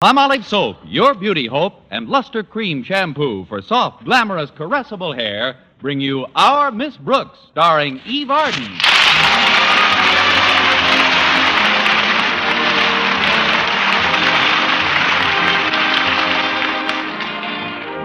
Palmolive Soap, your beauty hope, and Luster Cream Shampoo for soft, glamorous, caressable hair bring you Our Miss Brooks, starring Eve Arden.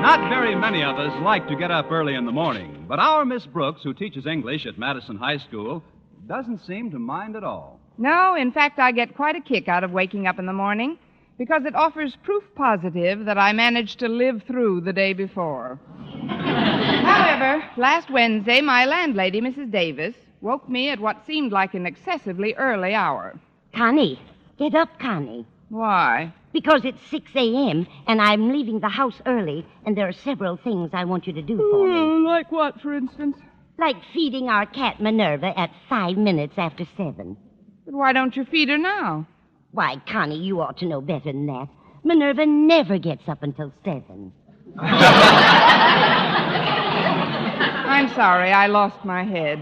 Not very many of us like to get up early in the morning, but our Miss Brooks, who teaches English at Madison High School, doesn't seem to mind at all. No, in fact, I get quite a kick out of waking up in the morning because it offers proof positive that I managed to live through the day before. However, last Wednesday, my landlady, Mrs. Davis, woke me at what seemed like an excessively early hour. Connie, get up, Connie. Why? Because it's 6 a.m., and I'm leaving the house early, and there are several things I want you to do for me. Like what, for instance? Like feeding our cat Minerva at 5 minutes after 7. But why don't you feed her now? Why, Connie, you ought to know better than that. Minerva never gets up until 7. I'm sorry, I lost my head.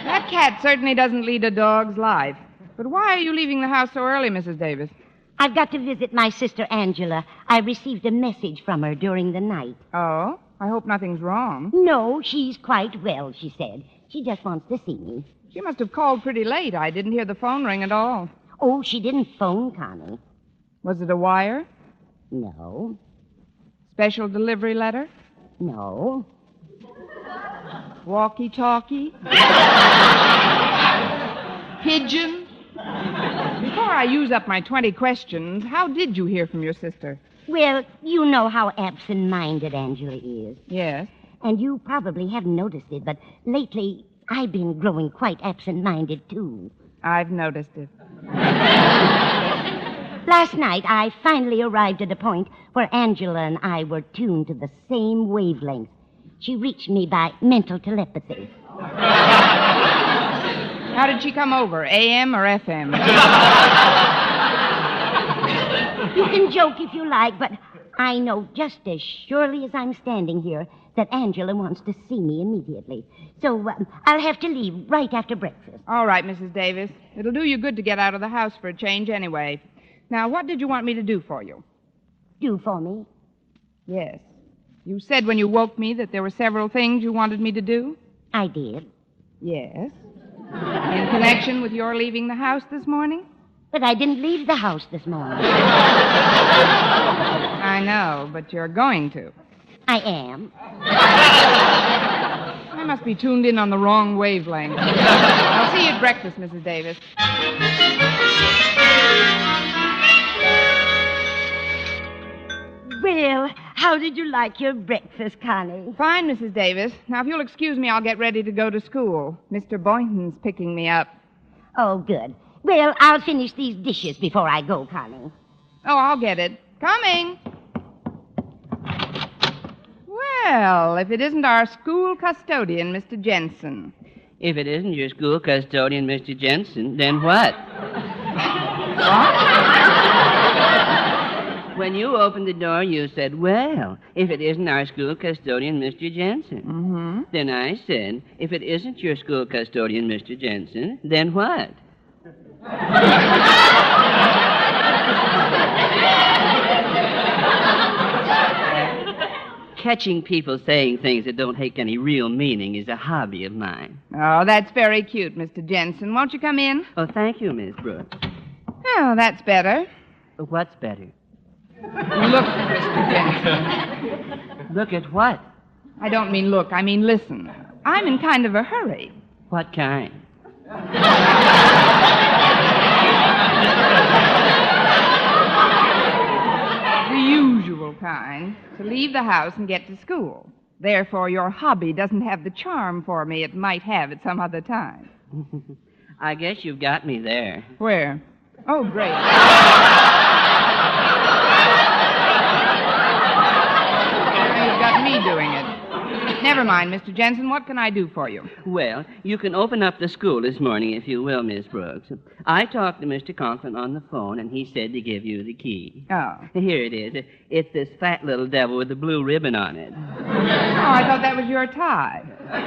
That cat certainly doesn't lead a dog's life. But why are you leaving the house so early, Mrs. Davis? I've got to visit my sister Angela. I received a message from her during the night. Oh? I hope nothing's wrong. No, she's quite well, she said. She just wants to see me. She must have called pretty late. I didn't hear the phone ring at all. Oh, she didn't phone, Connie. Was it a wire? No. Special delivery letter? No. Walkie-talkie? Pigeon? Before I use up my 20 questions, how did you hear from your sister? Well, you know how absent-minded Angela is. Yes. And you probably haven't noticed it, but lately I've been growing quite absent-minded, too. I've noticed it. Last night, I finally arrived at a point where Angela and I were tuned to the same wavelength. She reached me by mental telepathy. How did she come over, AM or FM? You can joke if you like, but I know just as surely as I'm standing here that Angela wants to see me immediately. So I'll have to leave right after breakfast. All right, Mrs. Davis. It'll do you good to get out of the house for a change anyway. Now, what did you want me to do for you? Do for me? Yes. You said when you woke me that there were several things you wanted me to do? I did. Yes. In connection with your leaving the house this morning? But I didn't leave the house this morning. I know, but you're going to. I am. I must be tuned in on the wrong wavelength. I'll see you at breakfast, Mrs. Davis. Well, how did you like your breakfast, Connie? Fine, Mrs. Davis. Now, if you'll excuse me, I'll get ready to go to school. Mr. Boynton's picking me up. Oh, good. Well, I'll finish these dishes before I go, Connie. Oh, I'll get it. Coming. Well, if it isn't our school custodian, Mr. Jensen. If it isn't your school custodian, Mr. Jensen, then what? What? When you opened the door, you said, well, if it isn't our school custodian, Mr. Jensen. Mm-hmm. Then I said, if it isn't your school custodian, Mr. Jensen, then what? Catching people saying things that don't take any real meaning is a hobby of mine. Oh, that's very cute, Mr. Jensen. Won't you come in? Oh, thank you, Miss Brooks. Oh, that's better. What's better? Look, Mr. Jensen. Look at what? I don't mean look, I mean listen. I'm in kind of a hurry. What kind? The usual kind. To leave the house and get to school. Therefore, your hobby doesn't have the charm for me it might have at some other time. I guess you've got me there. Where? Oh, great. Now you've got me doing it. Never mind, Mr. Jensen. What can I do for you? Well, you can open up the school this morning, if you will, Miss Brooks. I talked to Mr. Conklin on the phone, and he said to give you the key. Oh. Here it is. It's this fat little devil with the blue ribbon on it. Oh, I thought that was your tie. Oh.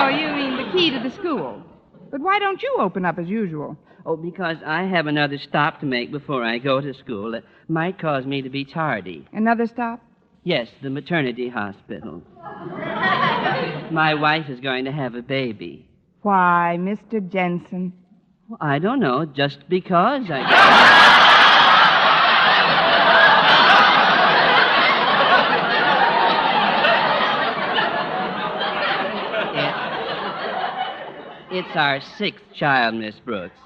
Oh, you mean the key to the school. But why don't you open up as usual? Oh, because I have another stop to make before I go to school that might cause me to be tardy. Another stop? Yes, the maternity hospital. My wife is going to have a baby. Why, Mr. Jensen? Well, I don't know, just because I... It's our 6th child, Miss Brooks.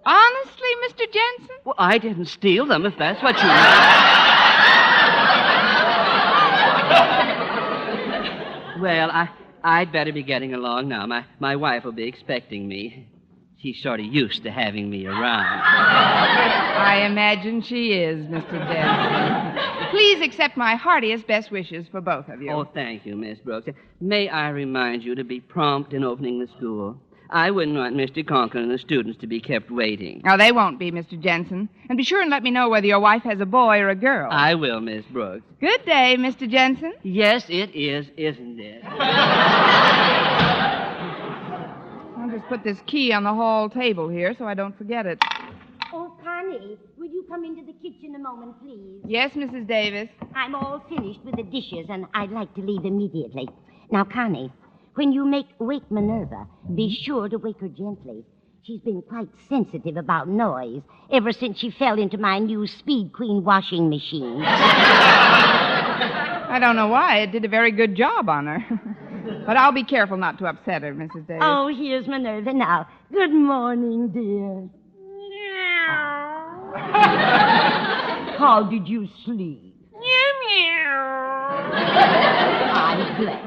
Honestly, Mr. Jensen? Well, I didn't steal them, if that's what you mean. Well, I'd better be getting along now. My wife will be expecting me. She's sort of used to having me around. I imagine she is, Mr. Jensen. Please accept my heartiest best wishes for both of you. Oh, thank you, Miss Brooks. May I remind you to be prompt in opening the school? I wouldn't want Mr. Conklin and the students to be kept waiting. Oh, they won't be, Mr. Jensen. And be sure and let me know whether your wife has a boy or a girl. I will, Miss Brooks. Good day, Mr. Jensen. Yes, it is, isn't it? I'll just put this key on the hall table here so I don't forget it. Oh, Connie, will you come into the kitchen a moment, please? Yes, Mrs. Davis. I'm all finished with the dishes, and I'd like to leave immediately. Now, Connie, when you wake Minerva, be sure to wake her gently. She's been quite sensitive about noise ever since she fell into my new Speed Queen washing machine. I don't know why. It did a very good job on her. But I'll be careful not to upset her, Mrs. Davis. Oh, here's Minerva now. Good morning, dear. How did you sleep? I'm glad.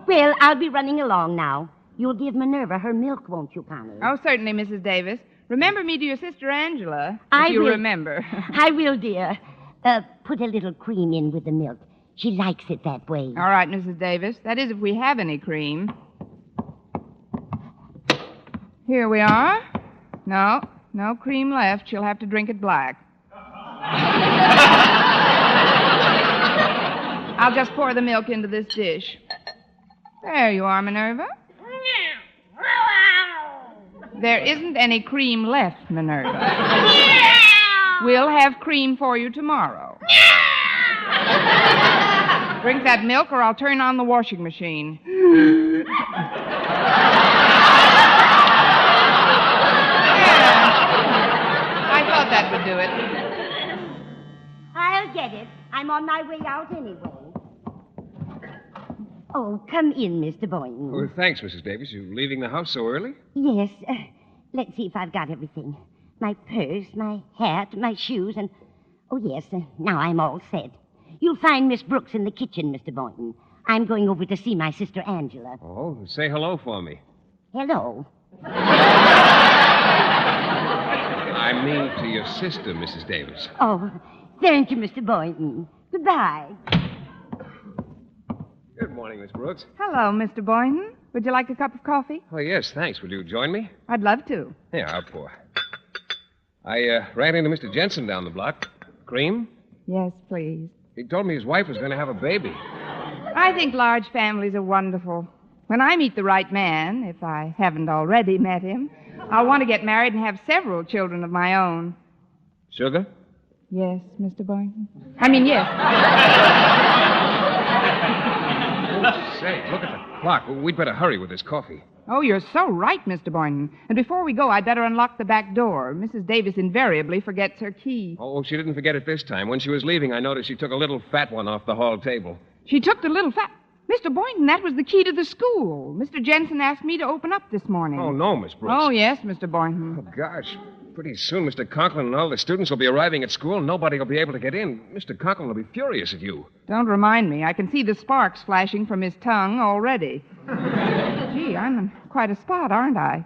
Well, I'll be running along now. You'll give Minerva her milk, won't you, Connie? Oh, certainly, Mrs. Davis. Remember me to your sister Angela, I if you will. remember. I will, dear. Put a little cream in with the milk. She likes it that way. All right, Mrs. Davis. That is, if we have any cream. Here we are. No cream left. She'll have to drink it black. I'll just pour the milk into this dish. There you are, Minerva. There isn't any cream left, Minerva. We'll have cream for you tomorrow. Drink that milk or I'll turn on the washing machine. Yeah. I thought that would do it. I'll get it. I'm on my way out anyway. Oh, come in, Mr. Boynton. Well, thanks, Mrs. Davis. You leaving the house so early? Yes. Let's see if I've got everything. My purse, my hat, my shoes, and... Oh, yes, now I'm all set. You'll find Miss Brooks in the kitchen, Mr. Boynton. I'm going over to see my sister Angela. Oh, say hello for me. Hello. I mean to your sister, Mrs. Davis. Oh, thank you, Mr. Boynton. Goodbye. Good morning, Miss Brooks. Hello, Mr. Boynton. Would you like a cup of coffee? Oh, yes, thanks. Will you join me? I'd love to. Yeah, I'll pour. I ran into Mr. Jensen down the block. Cream? Yes, please. He told me his wife was going to have a baby. I think large families are wonderful. When I meet the right man, if I haven't already met him, I'll want to get married and have several children of my own. Sugar? Yes, Mr. Boynton. I mean, yes. Say, look at the clock. We'd better hurry with this coffee. Oh, you're so right, Mr. Boynton. And before we go, I'd better unlock the back door. Mrs. Davis invariably forgets her key. Oh, she didn't forget it this time. When she was leaving, I noticed she took a little fat one off the hall table. She took the little fat... Mr. Boynton, that was the key to the school. Mr. Jensen asked me to open up this morning. Oh, no, Miss Brooks. Oh, yes, Mr. Boynton. Oh, gosh. Pretty soon, Mr. Conklin and all the students will be arriving at school, and nobody will be able to get in. Mr. Conklin will be furious at you. Don't remind me. I can see the sparks flashing from his tongue already. Gee, I'm in quite a spot, aren't I?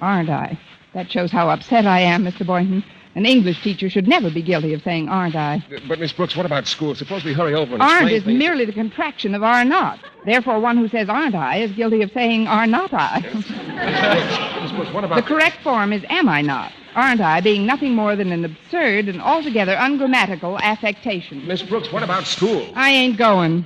Aren't I? That shows how upset I am, Mr. Boynton. An English teacher should never be guilty of saying, aren't I? But, Miss Brooks, what about school? Suppose we hurry over and Aren't explain is things. merely the contraction of are not. Therefore, one who says aren't I is guilty of saying are not I. Miss Brooks, what about... The correct form is am I not? Aren't I being nothing more than an absurd and altogether ungrammatical affectation. Miss Brooks, what about school? I ain't going.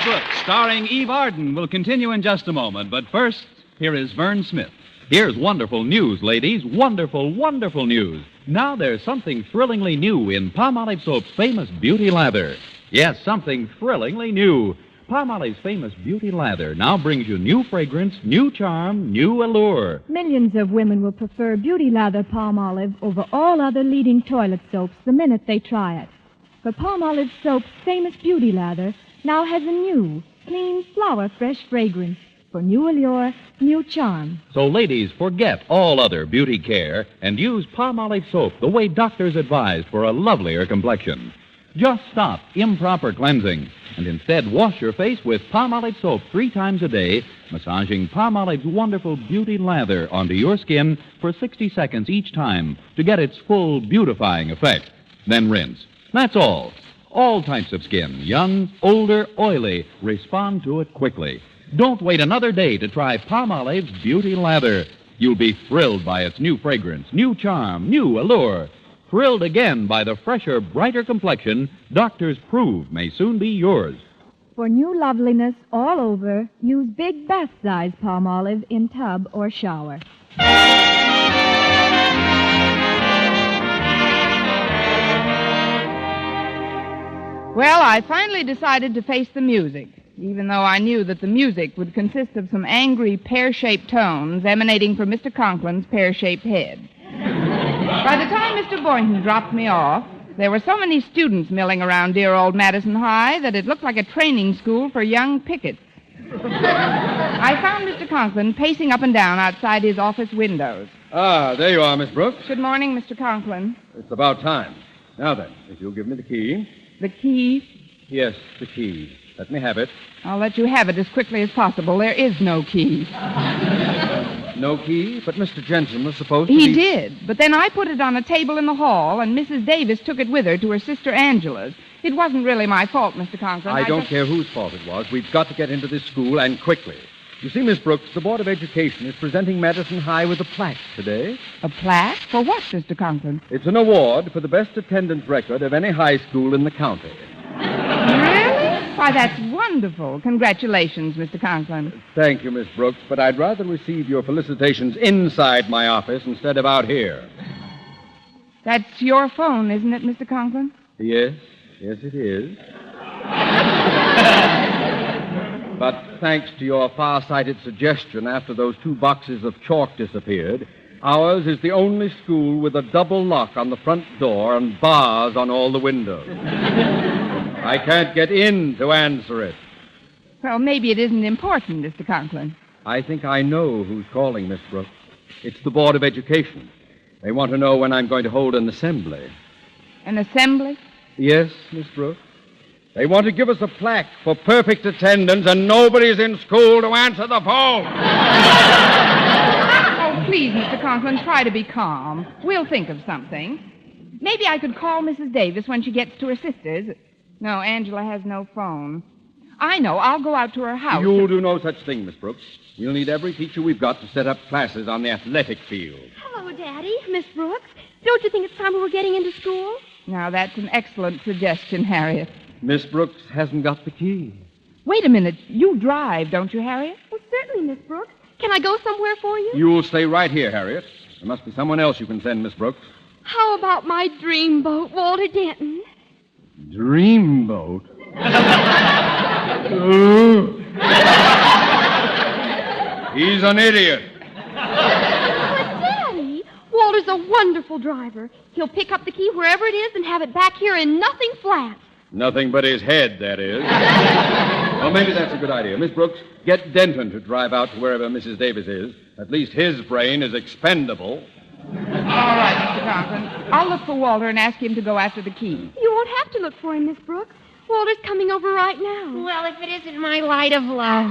Brooks, starring Eve Arden, will continue in just a moment. But first, here is Vern Smith. Here's wonderful news, ladies. Wonderful, wonderful news. Now there's something thrillingly new in Palmolive Soap's famous Beauty Lather. Yes, something thrillingly new. Palmolive's famous Beauty Lather now brings you new fragrance, new charm, new allure. Millions of women will prefer Beauty Lather Palmolive over all other leading toilet soaps the minute they try it. For Palmolive Soap's famous Beauty Lather now has a new, clean, flower-fresh fragrance for new allure, new charm. So, ladies, forget all other beauty care and use Palmolive Soap the way doctors advise for a lovelier complexion. Just stop improper cleansing and instead wash your face with Palmolive Soap 3 times a day, massaging Palmolive's wonderful Beauty Lather onto your skin for 60 seconds each time to get its full beautifying effect. Then rinse. That's all. All types of skin, young, older, oily, respond to it quickly. Don't wait another day to try Palmolive's Beauty Lather. You'll be thrilled by its new fragrance, new charm, new allure. Thrilled again by the fresher, brighter complexion doctors prove may soon be yours. For new loveliness all over, use big bath-size Palmolive in tub or shower. Well, I finally decided to face the music, even though I knew that the music would consist of some angry pear-shaped tones emanating from Mr. Conklin's pear-shaped head. By the time Mr. Boynton dropped me off, there were so many students milling around dear old Madison High that it looked like a training school for young pickets. I found Mr. Conklin pacing up and down outside his office windows. Ah, there you are, Miss Brooks. Good morning, Mr. Conklin. It's about time. Now then, if you'll give me the key. The key? Yes, the key. Let me have it. I'll let you have it as quickly as possible. There is no key. No key? But Mr. Jensen was supposed to He did, but then I put it on a table in the hall, and Mrs. Davis took it with her to her sister Angela's. It wasn't really my fault, Mr. Conklin. I don't care whose fault it was. We've got to get into this school, and quickly. You see, Miss Brooks, the Board of Education is presenting Madison High with a plaque today. A plaque? For what, Mr. Conklin? It's an award for the best attendance record of any high school in the county. Really? Why, that's wonderful. Congratulations, Mr. Conklin. Thank you, Miss Brooks, but I'd rather receive your felicitations inside my office instead of out here. That's your phone, isn't it, Mr. Conklin? Yes, it is. But thanks to your far-sighted suggestion after those 2 boxes of chalk disappeared, ours is the only school with a double lock on the front door and bars on all the windows. I can't get in to answer it. Well, maybe it isn't important, Mr. Conklin. I think I know who's calling, Miss Brooks. It's the Board of Education. They want to know when I'm going to hold an assembly. An assembly? Yes, Miss Brooks. They want to give us a plaque for perfect attendance, and nobody's in school to answer the phone. Oh, please, Mr. Conklin, try to be calm. We'll think of something. Maybe I could call Mrs. Davis when she gets to her sister's. No, Angela has no phone. I know. I'll go out to her house. You'll do no such thing, Miss Brooks. We'll need every teacher we've got to set up classes on the athletic field. Hello, Daddy. Miss Brooks. Don't you think it's time we were getting into school? Now, that's an excellent suggestion, Harriet. Miss Brooks hasn't got the key. Wait a minute. You drive, don't you, Harriet? Well, certainly, Miss Brooks. Can I go somewhere for you? You'll stay right here, Harriet. There must be someone else you can send, Miss Brooks. How about my dreamboat, Walter Denton? Dreamboat? He's an idiot. But, Daddy, Walter's a wonderful driver. He'll pick up the key wherever it is and have it back here in nothing flat. Nothing but his head, that is. Well, maybe that's a good idea. Miss Brooks, get Denton to drive out to wherever Mrs. Davis is. At least his brain is expendable. All right, Mr. Conklin. I'll look for Walter and ask him to go after the key. You won't have to look for him, Miss Brooks. Walter's coming over right now. Well, if it isn't my light of love.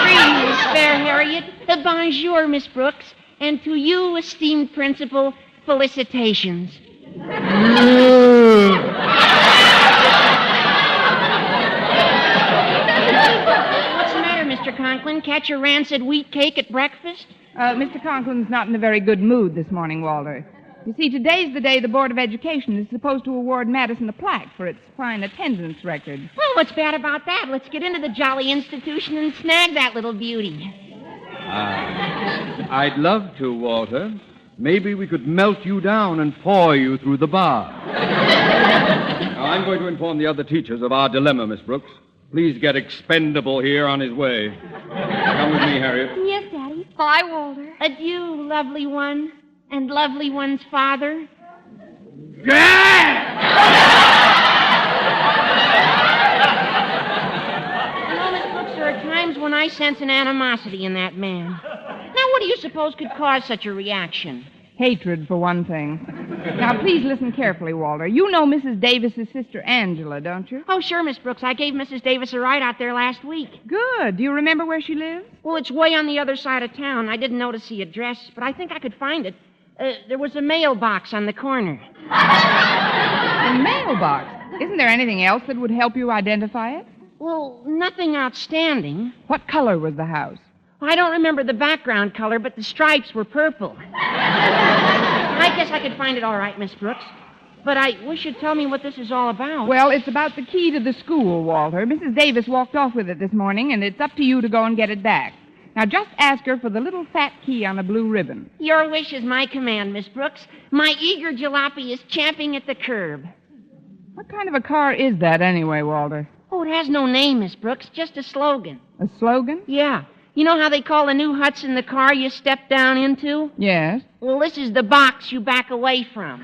Greetings, fair Harriet. Bonjour, Miss Brooks. And to you, esteemed principal, felicitations. What's the matter, Mr. Conklin? Catch a rancid wheat cake at breakfast? Mr. Conklin's not in a very good mood this morning, Walter. You see, today's the day the Board of Education is supposed to award Madison a plaque for its fine attendance record. Well, what's bad about that? Let's get into the jolly institution and snag that little beauty. I'd love to, Walter. Maybe we could melt you down and pour you through the bar. Now, I'm going to inform the other teachers of our dilemma, Miss Brooks. Please get Expendable here on his way. Come with me, Harriet. Yes, Daddy. Bye, Walter. Adieu, lovely one, and lovely one's father. Yeah! You know, Miss Brooks, there are times when I sense an animosity in that man. Now, what do you suppose could cause such a reaction? Hatred, for one thing. Now, please listen carefully, Walter. You know Mrs. Davis's sister Angela, don't you? Oh, sure, Miss Brooks. I gave Mrs. Davis a ride out there last week. Good. Do you remember where she lives? Well, it's way on the other side of town. I didn't notice the address, but I think I could find it. There was a mailbox on the corner. A mailbox? Isn't there anything else that would help you identify it? Well, nothing outstanding. What color was the house? I don't remember the background color, but the stripes were purple. I guess I could find it all right, Miss Brooks. But I wish you'd tell me what this is all about. Well, it's about the key to the school, Walter. Mrs. Davis walked off with it this morning, and it's up to you to go and get it back. Now, just ask her for the little fat key on a blue ribbon. Your wish is my command, Miss Brooks. My eager jalopy is champing at the curb. What kind of a car is that anyway, Walter? Oh, it has no name, Miss Brooks, just a slogan. A slogan? Yeah. You know how they call the new Hudson the car you step down into? Yes. Well, this is the box you back away from.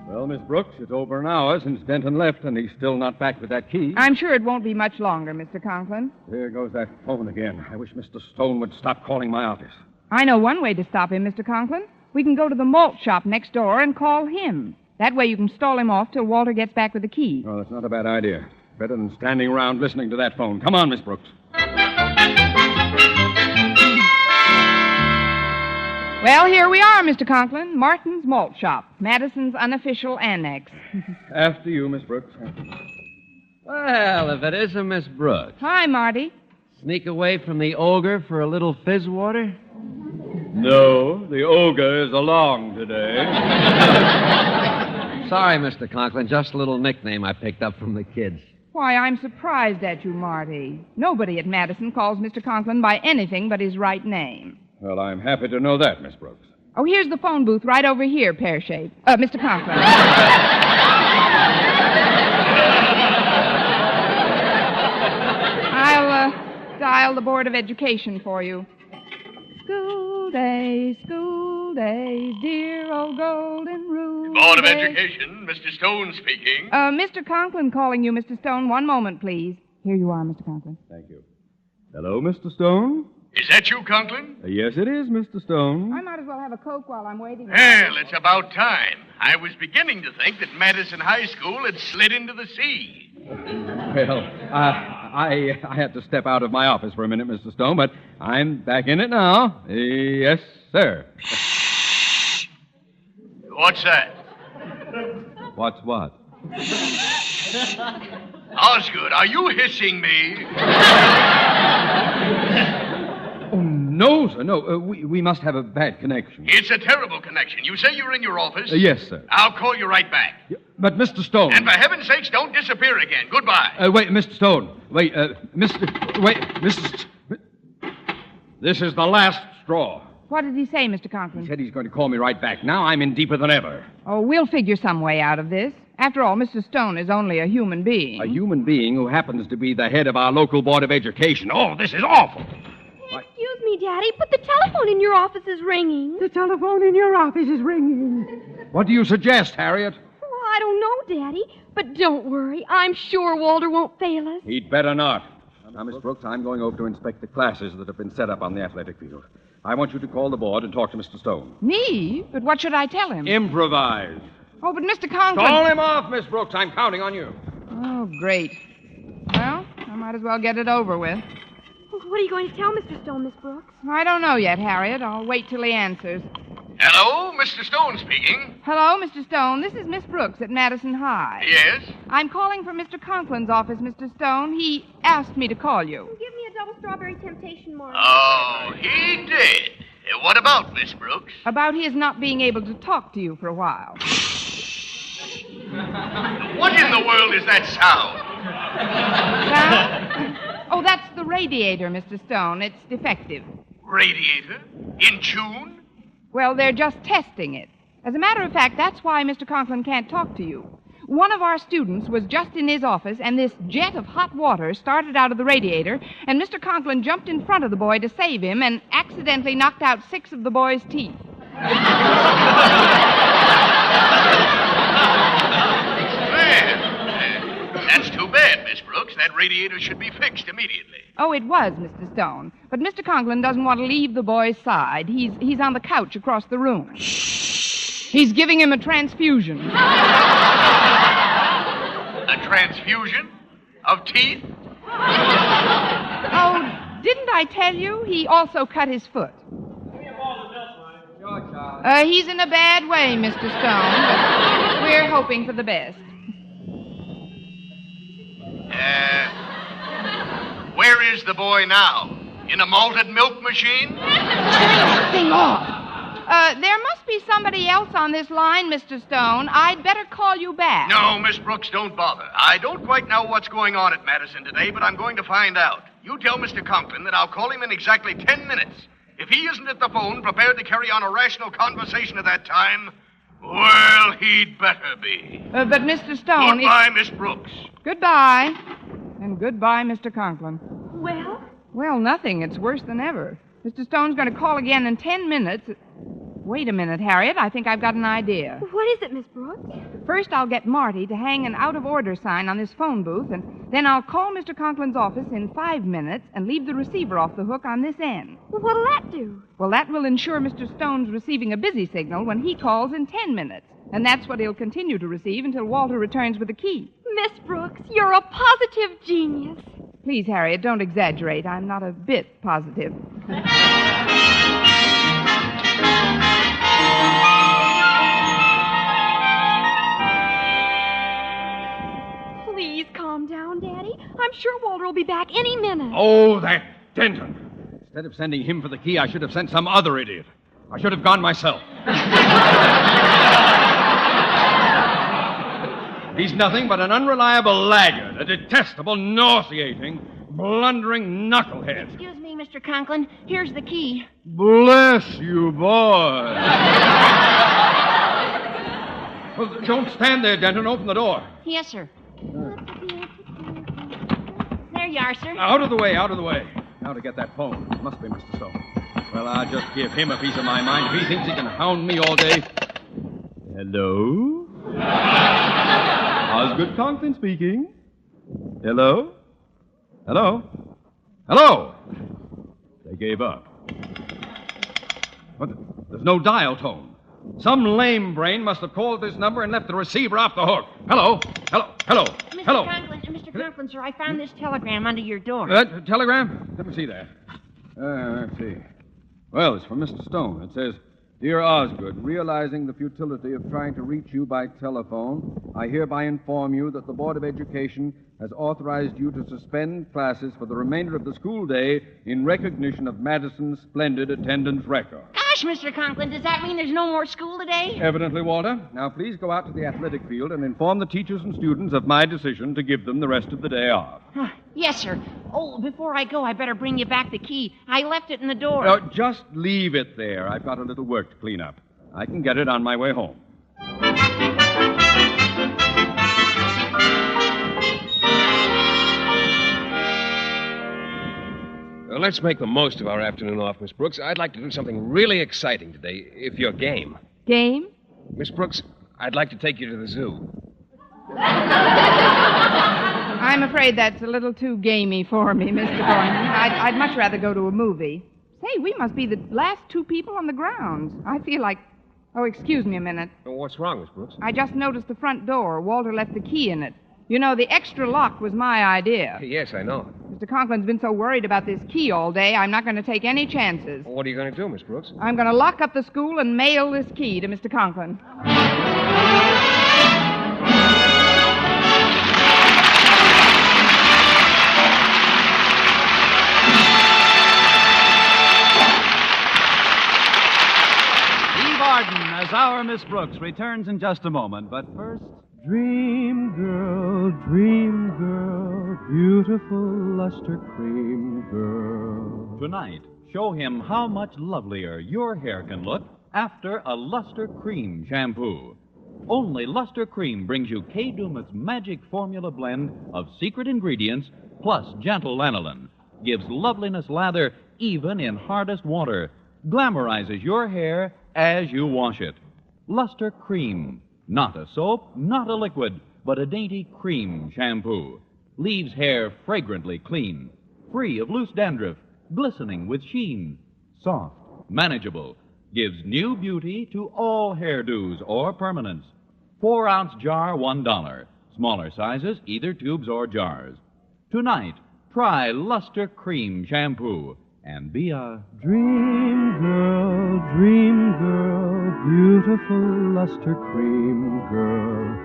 Well, Miss Brooks, it's over an hour since Denton left, and he's still not back with that key. I'm sure it won't be much longer, Mr. Conklin. There goes that phone again. I wish Mr. Stone would stop calling my office. I know one way to stop him, Mr. Conklin. We can go to the malt shop next door and call him. That way you can stall him off till Walter gets back with the key. Oh, that's not a bad idea. Better than standing around listening to that phone. Come on, Miss Brooks. Well, here we are, Mr. Conklin. Martin's Malt Shop, Madison's unofficial annex. After you, Miss Brooks. Well, if it isn't Miss Brooks. Hi, Marty. Sneak away from the ogre for a little fizz water? No, the ogre is along today. Sorry, Mr. Conklin. Just a little nickname I picked up from the kids. Why, I'm surprised at you, Marty. Nobody at Madison calls Mr. Conklin by anything but his right name. Well, I'm happy to know that, Miss Brooks. Oh, here's the phone booth right over here, pear-shaped. Mr. Conklin. I'll dial the Board of Education for you. School days, dear old golden rule. Board of Education, Mr. Stone speaking. Mr. Conklin calling you, Mr. Stone. One moment, please. Here you are, Mr. Conklin. Thank you. Hello, Mr. Stone? Is that you, Conklin? Yes, it is, Mr. Stone. I might as well have a Coke while I'm waiting. Well, it's about time. I was beginning to think that Madison High School had slid into the sea. Well, I had to step out of my office for a minute, Mr. Stone, but I'm back in it now. Yes, sir. What's that? What's what? Osgood, are you hissing me? Oh, no, sir, no. We must have a bad connection. It's a terrible connection. You say you're in your office? Yes, sir. I'll call you right back. But, Mr. Stone... And for heaven's sakes, don't disappear again. Goodbye. Wait, Mr. Stone. Wait, Mr... This is the last straw. What did he say, Mr. Conklin? He said he's going to call me right back. Now I'm in deeper than ever. Oh, we'll figure some way out of this. After all, Mr. Stone is only a human being. A human being who happens to be the head of our local Board of Education. Oh, this is awful. Excuse me, Daddy, but the telephone in your office is ringing. The telephone in your office is ringing. What do you suggest, Harriet? Well, I don't know, Daddy. But don't worry. I'm sure Walter won't fail us. He'd better not. Now, Miss Brooks, I'm going over to inspect the classes that have been set up on the athletic field. I want you to call the board and talk to Mr. Stone. Me? But what should I tell him? Improvise. Oh, but Mr. Conklin... Call him off, Miss Brooks. I'm counting on you. Oh, great. Well, I might as well get it over with. What are you going to tell Mr. Stone, Miss Brooks? I don't know yet, Harriet. I'll wait till he answers. Hello, Mr. Stone speaking. Hello, Mr. Stone. This is Miss Brooks at Madison High. Yes? I'm calling from Mr. Conklin's office, Mr. Stone. He asked me to call you. Give me a double strawberry temptation martini. Oh, he did. What about, Miss Brooks? About his not being able to talk to you for a while. What in the world is that sound? Sound? Oh, that's the radiator, Mr. Stone. It's defective. Radiator? In tune? Well, they're just testing it. As a matter of fact, that's why Mr. Conklin can't talk to you. One of our students was just in his office, and this jet of hot water started out of the radiator, and Mr. Conklin jumped in front of the boy to save him and accidentally knocked out 6 of the boy's teeth. That's too bad, Miss Brooks. That radiator should be fixed immediately. Oh, it was, Mr. Stone. But Mr. Conklin doesn't want to leave the boy's side. He's on the couch across the room. He's giving him a transfusion. A transfusion? Of teeth? Oh, didn't I tell you? He also cut his foot. He's in a bad way, Mr. Stone, but we're hoping for the best. Where is the boy now? In a malted milk machine? Turn that thing off. There must be somebody else on this line, Mr. Stone. I'd better call you back. No, Miss Brooks, don't bother. I don't quite know what's going on at Madison today, but I'm going to find out. You tell Mr. Conklin that I'll call him in exactly 10 minutes. If he isn't at the phone prepared to carry on a rational conversation at that time, well, he'd better be. But Mr. Stone... Goodbye, Miss Brooks. Goodbye. And goodbye, Mr. Conklin. Well? Well, nothing. It's worse than ever. Mr. Stone's going to call again in 10 minutes. Wait a minute, Harriet. I think I've got an idea. What is it, Miss Brooks? First, I'll get Marty to hang an out-of-order sign on this phone booth, and then I'll call Mr. Conklin's office in 5 minutes and leave the receiver off the hook on this end. Well, what'll that do? Well, that will ensure Mr. Stone's receiving a busy signal when he calls in 10 minutes. And that's what he'll continue to receive until Walter returns with the key. Miss Brooks, you're a positive genius. Please, Harriet, don't exaggerate. I'm not a bit positive. Please calm down, Daddy. I'm sure Walter will be back any minute. Oh, that Denton. Instead of sending him for the key, I should have sent some other idiot. I should have gone myself. He's nothing but an unreliable laggard, a detestable, nauseating, blundering knucklehead. Excuse me, Mr. Conklin. Here's the key. Bless you, boy. Well, don't stand there, Denton. Open the door. Yes, sir. There you are, sir. Out of the way, out of the way. Now to get that phone. It must be Mr. Stone. Well, I'll just give him a piece of my mind. If he thinks he can hound me all day. Hello? Osgood Conklin speaking. Hello? Hello? Hello? They gave up. But there's no dial tone. Some lame brain must have called this number and left the receiver off the hook. Hello? Hello? Hello? Hello? Mr. Conklin, sir, I found this telegram under your door. Telegram? Let me see that. Let's see. Well, it's from Mr. Stone. It says, Dear Osgood, realizing the futility of trying to reach you by telephone, I hereby inform you that the Board of Education has authorized you to suspend classes for the remainder of the school day in recognition of Madison's splendid attendance record. Gosh, Mr. Conklin, does that mean there's no more school today? Evidently, Walter. Now, please go out to the athletic field and inform the teachers and students of my decision to give them the rest of the day off. Yes, sir. Oh, before I go, I better bring you back the key. I left it in the door. Just leave it there. I've got a little work to clean up. I can get it on my way home. Well, let's make the most of our afternoon off, Miss Brooks. I'd like to do something really exciting today, if you're game. Game? Miss Brooks, I'd like to take you to the zoo. I'm afraid that's a little too gamey for me, Mr. Thornton. I'd much rather go to a movie. Say, we must be the last 2 people on the grounds. I feel like... Oh, excuse me a minute. What's wrong, Miss Brooks? I just noticed the front door. Walter left the key in it. You know, the extra lock was my idea. Yes, I know. Mr. Conklin's been so worried about this key all day, I'm not going to take any chances. What are you going to do, Miss Brooks? I'm going to lock up the school and mail this key to Mr. Conklin. as our Miss Brooks returns in just a moment. But first, dream girl, beautiful luster cream girl. Tonight, show him how much lovelier your hair can look after a Luster Cream shampoo. Only Luster Cream brings you Kay Daumit's magic formula blend of secret ingredients plus gentle lanolin. Gives loveliness lather even in hardest water. Glamorizes your hair as you wash it. Luster Cream. Not a soap, not a liquid, but a dainty cream shampoo. Leaves hair fragrantly clean. Free of loose dandruff. Glistening with sheen. Soft. Manageable. Gives new beauty to all hairdos or permanents. 4-ounce jar, $1. Smaller sizes, either tubes or jars. Tonight, try Luster Cream Shampoo and be a dream girl, beautiful luster cream girl.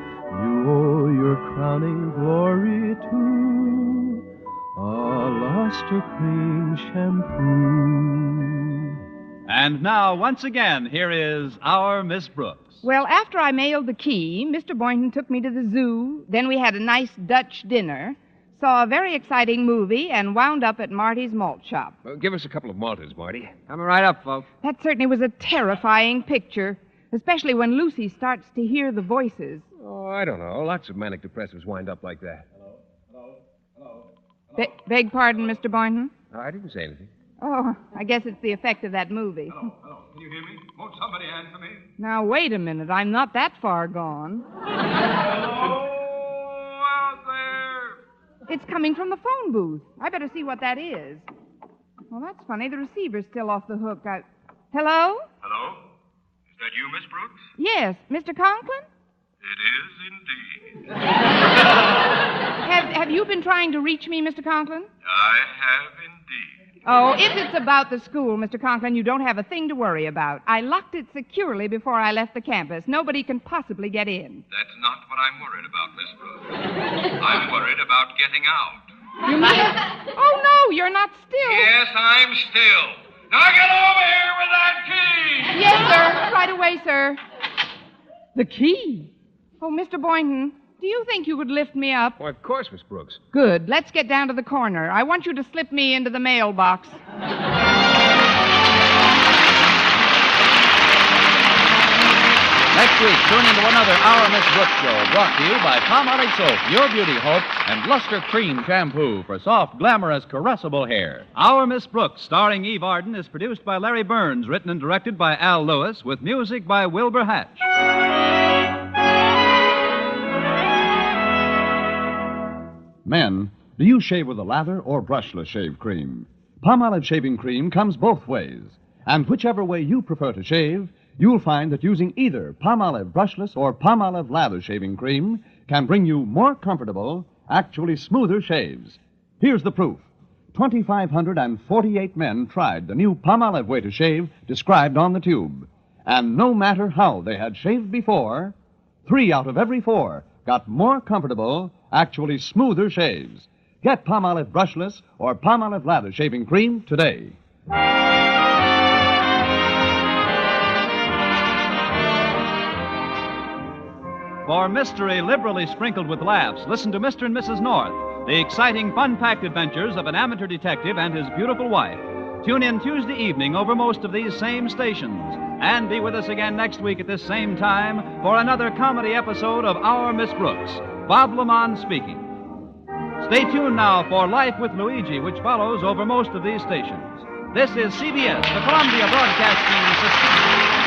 You owe your crowning glory to a luster cream shampoo. And now, once again, here is our Miss Brooks. Well, after I mailed the key, Mr. Boynton took me to the zoo. Then we had a nice Dutch dinner, saw a very exciting movie, and wound up at Marty's malt shop. Well, give us a couple of malters, Marty. Coming right up, folks. That certainly was a terrifying picture, especially when Lucy starts to hear the voices. Oh, I don't know. Lots of manic depressives wind up like that. Beg pardon, Mr. Boynton? I didn't say anything. Oh, I guess it's the effect of that movie. Hello. Can you hear me? Won't somebody answer me? Now, wait a minute. I'm not that far gone. Hello out there. It's coming from the phone booth. I better see what that is. Well, that's funny. The receiver's still off the hook. Hello? Hello? Is that you, Miss Brooks? Yes. Mr. Conklin? It is indeed. Have you been trying to reach me, Mr. Conklin? I have indeed. Oh, if it's about the school, Mr. Conklin, you don't have a thing to worry about. I locked it securely before I left the campus. Nobody can possibly get in. That's not what I'm worried about, Miss Brooks. I'm worried about getting out. You mean? Oh, no, you're not still. Yes, I'm still. Now get over here with that key! Yes, sir. Right away, sir. The key? Oh, Mr. Boynton, do you think you could lift me up? Why, of course, Miss Brooks. Good. Let's get down to the corner. I want you to slip me into the mailbox. Next week, tune into another Our Miss Brooks show brought to you by Palmolive Soap, Your Beauty Hope, and Luster Cream Shampoo for soft, glamorous, caressable hair. Our Miss Brooks, starring Eve Arden, is produced by Larry Burns, written and directed by Al Lewis, with music by Wilbur Hatch. Men, do you shave with a lather or brushless shave cream? Palmolive shaving cream comes both ways. And whichever way you prefer to shave, you'll find that using either Palmolive brushless or Palmolive lather shaving cream can bring you more comfortable, actually smoother shaves. Here's the proof. 2,548 men tried the new Palmolive way to shave described on the tube. And no matter how they had shaved before, 3 out of every 4 got more comfortable, actually smoother shaves. Get Palmolive brushless or Palmolive lather shaving cream today. For mystery liberally sprinkled with laughs, listen to Mr. and Mrs. North, the exciting, fun-packed adventures of an amateur detective and his beautiful wife. Tune in Tuesday evening over most of these same stations. And be with us again next week at this same time for another comedy episode of Our Miss Brooks. Bob Lamont speaking. Stay tuned now for Life with Luigi, which follows over most of these stations. This is CBS, the Columbia Broadcasting System.